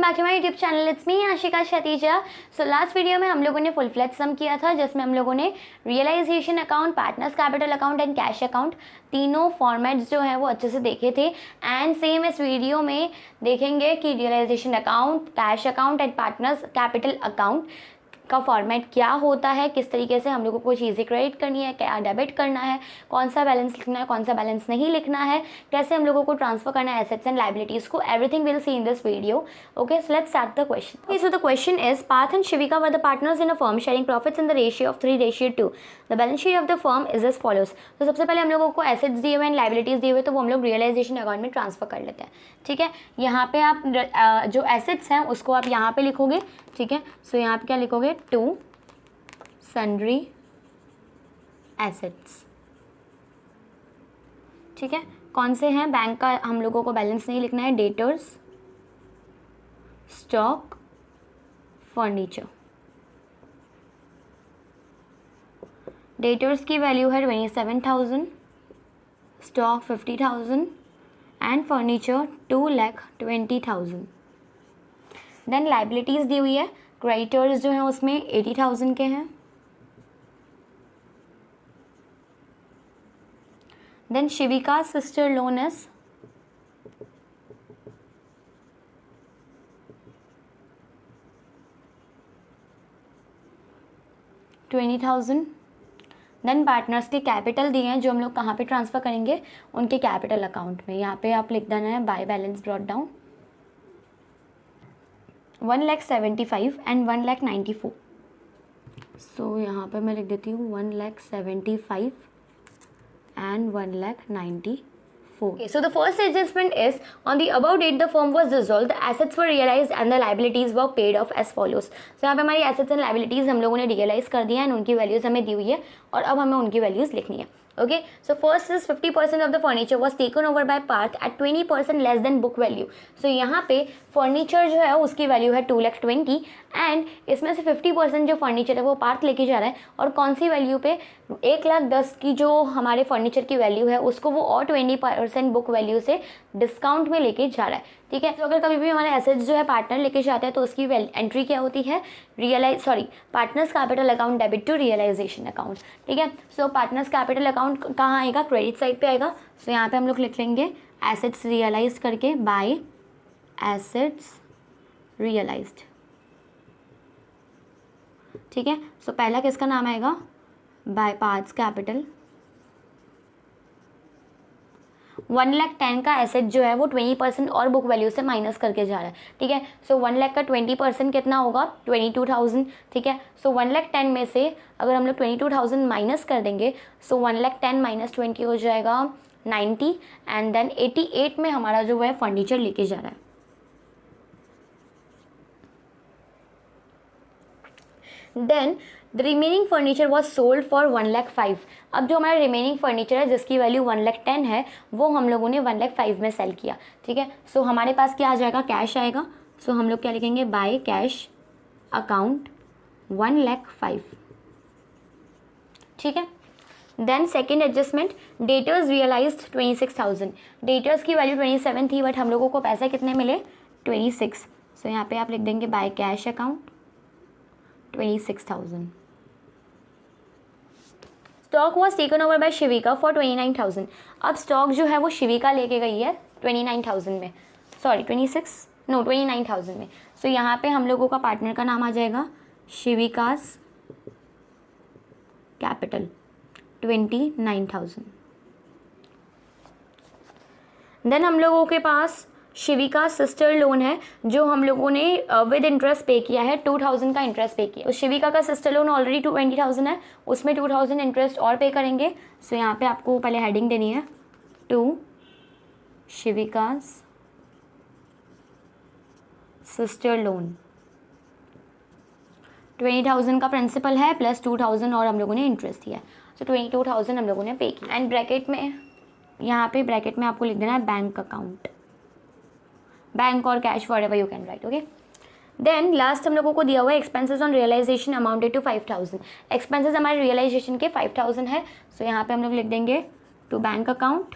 Back to my YouTube channel. It's me Ashika Shatija. So last video में हम लोगों ने फुल फ्लैट सम किया था, जिसमें हम लोगों ने realisation account, partners capital account and cash account तीनों फॉर्मेट्स जो हैं वो अच्छे से देखे थे। एंड सेम इस वीडियो में देखेंगे कि realisation account, cash account and partners capital account का फॉर्मेट क्या होता है, किस तरीके से हम लोगों को चीज़ें क्रेडिट करनी है, क्या डेबिट करना है, कौन सा बैलेंस लिखना है, कौन सा बैलेंस नहीं लिखना है, कैसे हम लोगों को ट्रांसफर करना है एसेट्स एंड लाइबिलिटीज़ को। Everything will see in this video. Okay, so let's start the question. Okay, so the question is Parth and Shivika were the partners in a firm sharing profits in the ratio of 3:2। The balance sheet of the firm is as follows. तो सबसे पहले हम लोगों को assets दिए हुए and liabilities दिए हुए, तो वो हम लोग रियलाइजेशन अकाउंट में ट्रांसफर कर लेते हैं। ठीक है, यहाँ पे आप जो एसेट्स हैं उसको आप यहाँ पे लिखोगे। ठीक है, सो यहाँ पे क्या लिखोगे, टू सन्ड्री एसेट्स। ठीक है, कौन से हैं, बैंक का हम लोगों को बैलेंस नहीं लिखना है, डेटर्स, स्टॉक, फर्नीचर। डेटर्स की वैल्यू है 27,000, stock 50,000 and furniture 2,20,000। Then liabilities दी हुई है, क्रेडिटर्स जो हैं उसमें 80,000 के हैं। Then Shivika's sister loan is 20,000। Then partners के कैपिटल दिए हैं जो हम लोग कहाँ पे ट्रांसफ़र करेंगे, उनके कैपिटल अकाउंट में। यहाँ पे आप लिख देना है by balance brought down 1,75,000 and 1,94,000। सो यहाँ पे मैं लिख देती हूँ 1,75,000 and 1,94,000. Okay, so the first adjustment is on the above date the firm was dissolved, the assets were realized and the liabilities were paid off as follows. So यहाँ पे हमारी assets and liabilities हम लोगों ने realize कर दिया है, उनकी values हमें दी हुई है और अब हमें उनकी values लिखनी है। Okay, so first is 50% of the furniture was taken over by Parth at 20% less than book value. So यहाँ पे फर्नीचर जो है उसकी वैल्यू है 2,20,000 एंड इसमें से 50% जो फर्नीचर है वो पार्थ लेके जा रहा है और कौन सी वैल्यू पे, 1,10,000 की जो हमारे फर्नीचर की वैल्यू है उसको वो और 20% बुक वैल्यू से डिस्काउंट में लेके जा रहा है। ठीक है, तो अगर कभी भी हमारे एसेट्स जो है पार्टनर लेके जाते हैं तो उसकी एंट्री क्या होती है, partners capital account debit to realisation account. ठीक है, सो पार्टनर्स कैपिटल अकाउंट कहाँ आएगा, क्रेडिट साइड पे आएगा। सो यहाँ पे हम लोग लिख लेंगे एसेट्स रियलाइज करके बाय एसेट्स रियलाइज्ड। ठीक है, सो पहला किसका नाम आएगा, बाय पार्थ्स कैपिटल। 1,10,000 का एसेट जो है वो 20% और बुक वैल्यू से माइनस करके जा रहा है। ठीक है, सो 1,00,000 का 20% कितना होगा, 22,000। ठीक है, सो 1,10,000 में से अगर हम लोग 22,000 माइनस कर देंगे, सो 1,10,000 माइनस 20 हो जाएगा 90 एंड देन 88 में हमारा जो है फर्नीचर लेके जा रहा है। Then the remaining furniture was sold for 1,05,000। अब जो हमारा रिमेनिंग फर्नीचर है जिसकी वैल्यू 1,10,000 है वो हम लोगों ने 1,05,000 में सेल किया। ठीक है, सो हमारे पास क्या आ जाएगा, कैश आएगा। सो हम लोग क्या लिखेंगे, बाय कैश अकाउंट 1,05,000। ठीक है, then second adjustment, debtors realised 26,000। Debtors की वैल्यू 27 थी बट हम लोगों को पैसे कितने मिले, 26। सो यहाँ पे आप लिख देंगे by cash account 26,000। Stock was taken over by Shivika for 29,000। अब स्टॉक जो है वो शिविका लेके गई है 29,000 में, 29,000 में। सो यहाँ पे हम लोगों का पार्टनर का नाम आ जाएगा शिविकास कैपिटल 29,000। देन हम लोगों के पास शिविका सिस्टर लोन है जो हम लोगों ने विद इंटरेस्ट पे किया है, 2,000 का इंटरेस्ट पे किया। उस शिविका का सिस्टर लोन ऑलरेडी 20,000 है, उसमें 2,000 इंटरेस्ट और पे करेंगे। सो यहाँ पे आपको पहले हेडिंग देनी है, टू शिविकास सिस्टर लोन। 20,000 का प्रिंसिपल है प्लस 2,000 और हम लोगों ने इंटरेस्ट दिया है। सो 22,000 हम लोगों ने पे किया एंड ब्रैकेट में, यहाँ पे ब्रैकेट में आपको लिख देना है बैंक अकाउंट, बैंक और cash whatever you can write. Okay, then last हम लोगों को दिया हुआ है expenses on realisation amounted to 5,000। Expenses हमारे रियलाइजेशन के 5,000 है। सो यहाँ पे हम लोग लिख देंगे टू बैंक अकाउंट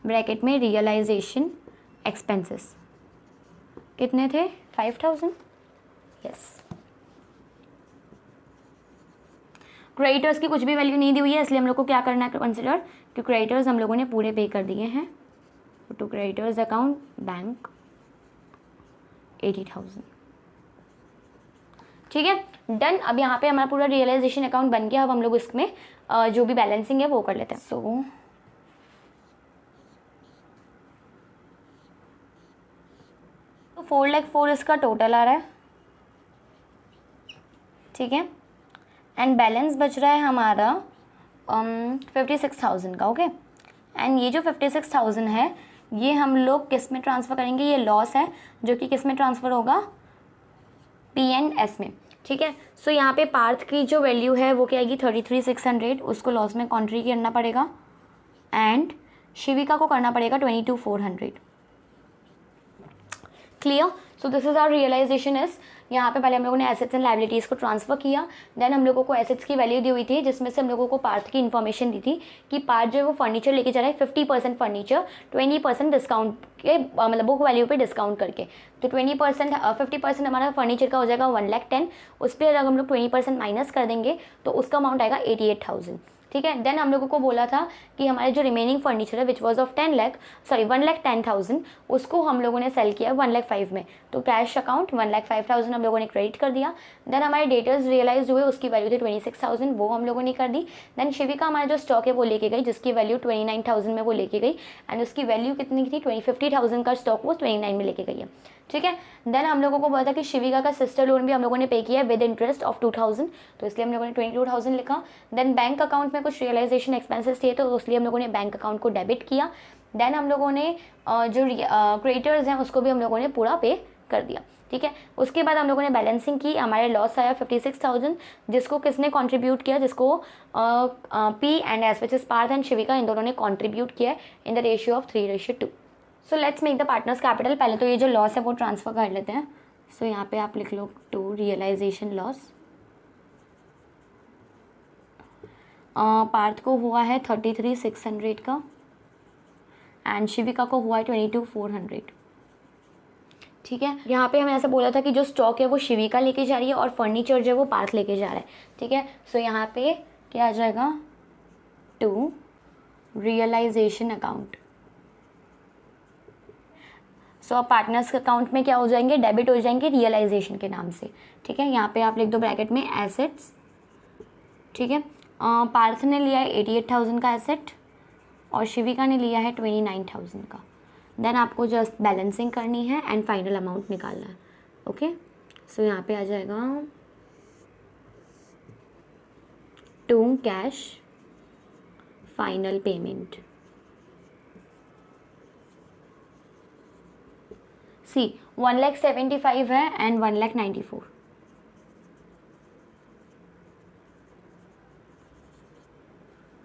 ब्रैकेट में रियलाइजेशन एक्सपेंसेस। कितने थे? 5000। यस। क्रेडिटर्स की कुछ भी वैल्यू नहीं दी हुई है, इसलिए हम लोग को क्या करना है कंसिडर कि क्रेडिटर्स हम लोगों ने पूरे पे कर दिए हैं। To creditors account bank 80,000। ठीक है, डन। अब यहाँ पे हमारा पूरा रियलाइजेशन अकाउंट बन गया। अब हम लोग इसमें जो भी बैलेंसिंग है वो कर लेते हैं। सो तो 4,04,000 इसका टोटल आ रहा है। ठीक है, एंड बैलेंस बच रहा है हमारा 56,000 का। ओके, एंड ये जो 56,000 है ये हम लोग किस में ट्रांसफ़र करेंगे? ये लॉस है जो कि किस में ट्रांसफ़र होगा? P&S में। ठीक है, सो यहाँ पे पार्थ की जो वैल्यू है वो क्या आएगी? 33,600, उसको लॉस में कॉन्ट्री करना पड़ेगा, एंड शिविका को करना पड़ेगा 22,400। Clear? So this is our realisation is, यहाँ पे पहले हम लोगों ने एसेट्स एंड लाइबिलिटीज़ को ट्रांसफर किया, देन हम लोगों को एसेट्स की वैल्यू दी हुई थी जिसमें से हम लोगों को पार्थ की इन्फॉर्मेशन दी थी कि पार्थ जो है वो फर्नीचर लेके जा रहा है 50% फर्नीचर, 20% डिस्काउंट के मतलब बुक वैल्यू पे डिस्काउंट करके। तो 20% 50% हमारा फर्नीचर का हो जाएगा 1,10,000, उस पर अगर हम लोग 20% माइनस कर देंगे तो उसका अमाउंट आएगा 88,000। ठीक है, देन हम लोगों को बोला था कि हमारे जो रिमेनिंग फर्नीचर है विच वॉज ऑफ 1,10,000 उसको हम लोगों ने सेल किया 1,05,000 में। तो कैश अकाउंट 1,05,000 हम लोगों ने क्रेडिट कर दिया। देन हमारे डेटर्स रियलाइज हुए, उसकी वैल्यू थी 26,000, वो हम लोगों ने कर दी। देन शिविका हमारा जो स्टॉक है वो लेके गई जिसकी वैल्यू 29,000 में वो लेके गई, एंड उसकी वैल्यू कितनी थी? 50,000 का स्टॉक वो 29 में लेके गई है। ठीक है, देन हम लोगों को बोला था कि शिविका का सिस्टर लोन भी हम लोगों ने पे किया है विद इंटरेस्ट ऑफ 2,000, तो इसलिए हम लोगों ने 22,000 लिखा। देन बैंक अकाउंट में कुछ रियलाइजेशन एक्सपेंसेस थे तो इसलिए हम लोगों ने बैंक अकाउंट को डेबिट किया। देन हम लोगों ने जो क्रेडिटर्स हैं उसको भी हम लोगों ने पूरा पे कर दिया। ठीक है, उसके बाद हम लोगों ने बैलेंसिंग की, हमारे लॉस आया 56,000 जिसको किसने कंट्रीब्यूट किया? जिसको P&S which is Parth and Shivika, इन दोनों ने कंट्रीब्यूट किया in the ratio of 3:2। So let's make the partners capital. पहले तो ये जो लॉस है वो ट्रांसफ़र कर लेते हैं। सो यहाँ पे आप लिख लो टू रियलाइजेशन लॉस। पार्थ को हुआ है 33,600 का, एंड शिविका को हुआ है 22,400। ठीक है, यहाँ पे हमें ऐसा बोला था कि जो स्टॉक है वो शिविका लेके जा रही है और फर्नीचर जो है वो पार्थ लेके जा रहा है। ठीक है, सो यहाँ पे क्या आ जाएगा? To realisation account. सो अब पार्टनर्स के अकाउंट में क्या हो जाएंगे? डेबिट हो जाएंगे रियलाइजेशन के नाम से। ठीक है, यहाँ पे आप लिख दो ब्रैकेट में एसेट्स। ठीक है, पार्थ ने लिया है 88,000 का एसेट और शिविका ने लिया है 29,000 का। देन आपको जस्ट बैलेंसिंग करनी है एंड फाइनल अमाउंट निकालना है। ओके, सो यहाँ पे आ जाएगा टू कैश फाइनल पेमेंट। सी 1,75,000 है एंड 1,94,000।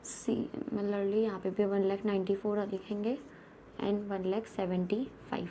सी मिलरली यहाँ पे भी 1,94,000 लिखेंगे एंड 1,75,000।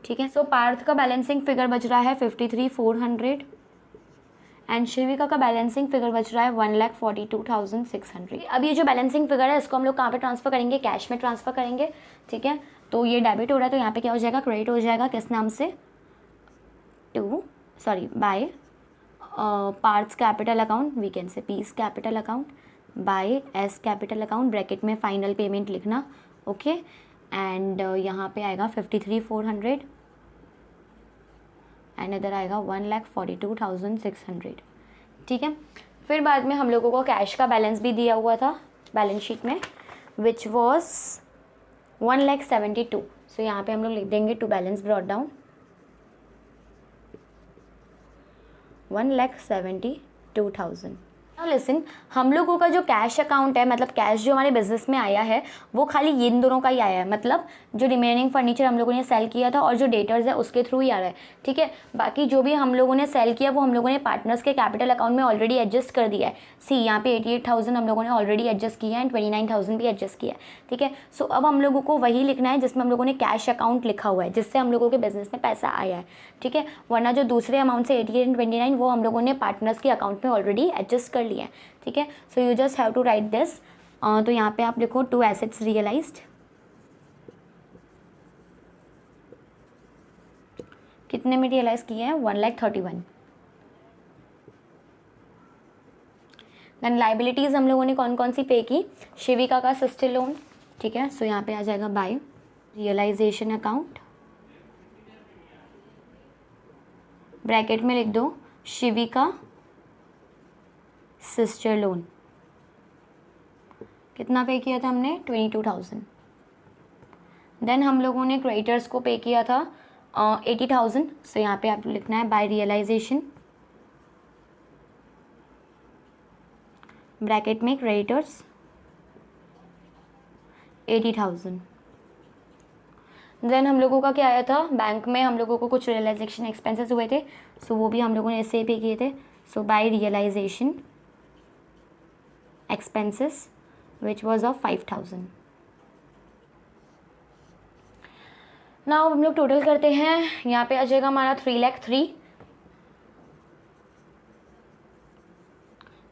ठीक है, सो पार्थ का बैलेंसिंग फिगर बच रहा है 53,400 एंड शिविका का बैलेंसिंग फिगर बच रहा है 1,42,600। अब ये जो बैलेंसिंग फिगर है इसको हम लोग कहाँ पे ट्रांसफ़र करेंगे? कैश में ट्रांसफ़र करेंगे। ठीक है, तो ये डेबिट हो रहा है तो यहाँ पे क्या हो जाएगा? क्रेडिट हो जाएगा। किस नाम से? By Parth's capital account, we can say P's capital account, by S capital account, bracket में फाइनल पेमेंट लिखना। ओके, एंड यहाँ पे आएगा 53,400 एंड इधर आएगा 1,42,600। ठीक है, फिर बाद में हम लोगों को कैश का बैलेंस भी दिया हुआ था बैलेंस शीट में विच वॉज 1,72,000। सो यहाँ पे हम लोग लिख देंगे to balance brought down 1,72,000। Now listen, हम लोगों का जो कैश अकाउंट है मतलब कैश जो हमारे बिजनेस में आया है वो खाली इन दोनों का ही आया है, मतलब जो रिमेनिंग फर्नीचर हम लोगों ने सेल किया था और जो डेटर्स है उसके थ्रू ही आ रहा है। ठीक है, बाकी जो भी हम लोगों ने सेल किया वो हम लोगों ने पार्टनर्स के कैपिटल अकाउंट में ऑलरेडी एडजस्ट कर दिया है। सी यहाँ पे 88,000 हम लोगों ने ऑलरेडी एडजस्ट किया है एंड 29,000 भी एडजस्ट किया है। ठीक है, सो अब हम लोगों को वही लिखना है जिसमें हम लोगों ने कैश अकाउंट लिखा हुआ है जिससे हम लोगों के बिजनेस में पैसा आया है। ठीक है, वरना जो दूसरे अमाउंट से 88 एंड 29 वो हम लोगों ने पार्टनर्स के अकाउंट में ऑलरेडी एडजस्ट कर लिया है। ठीक है, so you just have to write this. तो यहाँ पे आप लिखो टू एसेट्स रियलाइज्ड कितने में रियलाइज़ किए हैं? 1,31,000। देन लाइबिलिटीज़ हम लोगों ने कौन कौन सी पे की? शिविका का सिस्टर लोन, ठीक है। सो यहाँ पे आ जाएगा बाय रियलाइजेशन अकाउंट, ब्रैकेट में लिख दो शिविका सिस्टर लोन। कितना पे किया था हमने? 22,000। देन हम लोगों ने क्रेडिटर्स को पे किया था 80,000। सो यहाँ पे आप लिखना है बाय रियलाइजेशन, ब्रैकेट में क्रेडिटर्स 80,000। देन हम लोगों का क्या आया था? बैंक में हम लोगों को कुछ रियलाइजेशन एक्सपेंसेस हुए थे, सो वो भी हम लोगों ने ऐसे ही पे किए थे। So by realization expenses which was of 5,000। Now हम लोग टोटल करते हैं। यहाँ पे आ जाएगा हमारा 3,03,000,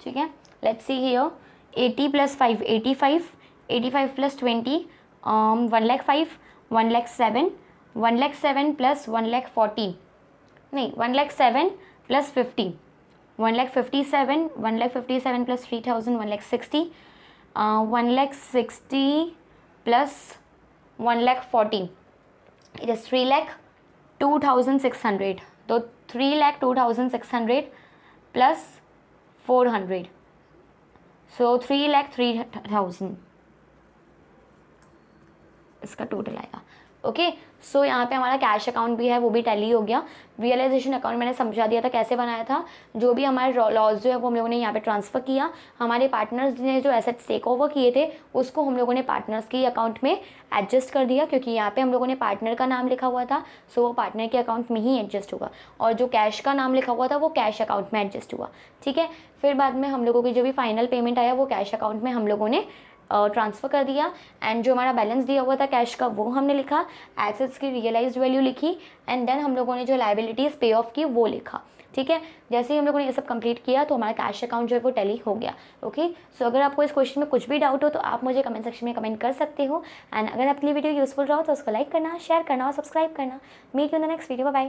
ठीक है। लेट्स सी हियर 80 + 5 85, 85 + 20 1,05,000, 1,07,000, 1,07,000 + 1,40,000, नहीं 1,07,000 + 50, 1,57,000, 1,57,000 + 3,000, 1,60,000, 1,60,000 + 1,40,000, it is 3,02,600. तो 3,02,600 + 400, so 3,03,000 इसका टोटल आएगा। ओके, सो यहाँ पे हमारा कैश अकाउंट भी है, वो भी टैली हो गया। रियलाइजेशन अकाउंट मैंने समझा दिया था कैसे बनाया था। जो भी हमारे लॉस जो है वो हम लोगों ने यहाँ पे ट्रांसफ़र किया। हमारे पार्टनर्स ने जो एसेट्स टेक ओवर किए थे उसको हम लोगों ने पार्टनर्स के अकाउंट में एडजस्ट कर दिया, क्योंकि यहाँ पे हम लोगों ने पार्टनर का नाम लिखा हुआ था, सो वो पार्टनर के अकाउंट में ही एडजस्ट होगा, और जो कैश का नाम लिखा हुआ था वो कैश अकाउंट में एडजस्ट हुआ, ठीक है। फिर बाद में हम लोगों की जो भी फाइनल पेमेंट आया वो कैश अकाउंट में हम लोगों ने ट्रांसफ़र कर दिया। एंड जो हमारा बैलेंस दिया हुआ था कैश का वो हमने लिखा, एसेट्स की रियलाइज्ड वैल्यू लिखी, एंड देन हम लोगों ने जो लाइबिलिटीज़ पे ऑफ की वो लिखा, ठीक है। जैसे ही हम लोगों ने ये सब कंप्लीट किया तो हमारा कैश अकाउंट जो है वो टैली हो गया। ओके, सो अगर आपको इस क्वेश्चन में कुछ भी डाउट हो तो आप मुझे कमेंट सेक्शन में कमेंट कर सकते हो। एंड अगर आपके लिए वीडियो यूजफुल रहा हो तो उसको लाइक करना, शेयर करना और सब्सक्राइब करना। Meet you in the next video, bye.